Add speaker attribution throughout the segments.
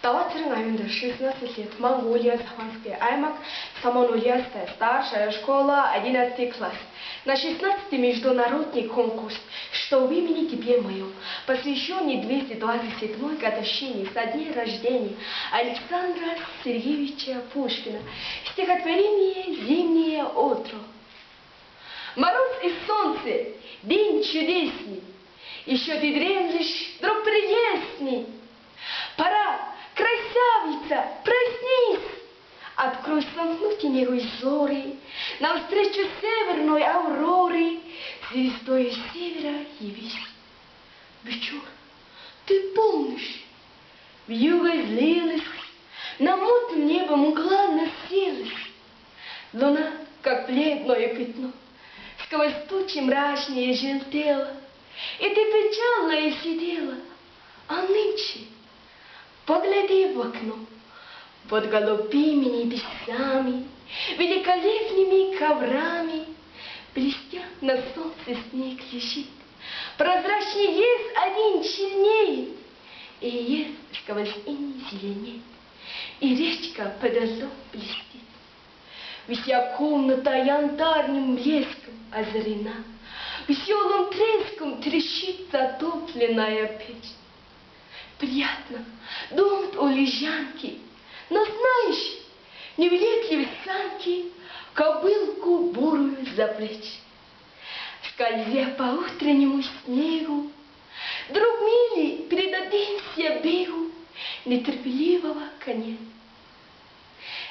Speaker 1: Кавацерин Аюнда, 16 лет, Монголия, Саханский аймак, Самонулястая, старшая школа, 11 класс. На 16-й международный конкурс «Что в имени тебе моем», посвященный 227-й годовщине со дня рождения Александра Сергеевича Пушкина. Стихотворение «Зимнее утро». Мороз и солнце, день чудесный, еще ты дремлешь, друг прелестный. Пора, красавица, проснись! Открой внутренней зоры, навстречу северной авроры, звездой севера явись. Вечер, ты помнишь, вьюга злилась, на мутном небе мгла носилась. Луна, как бледное пятно, сквозь тучи мрачнее желтела, и ты печальная сидела, а нынче погляди в окно. Под голубыми небесами, великолепными коврами, блестя на солнце снег лежит, прозрачней есть один чернеет, и есть сквозь иней зеленеет, и речка подо льдом блестит. Вся комната янтарным блеском озарена, веселым треском трещит затопленная печь. Приятно думать о лежанке, но знаешь, не влекли в санки кобылку бурую за плечи. Скользя по утреннему снегу, друг милый, предадимся бегу нетерпеливого коня.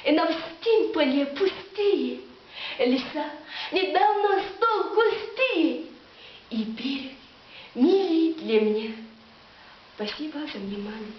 Speaker 1: И нам стим поле пустые, леса недавно стол густые, и берег милый для меня. Спасибо за внимание.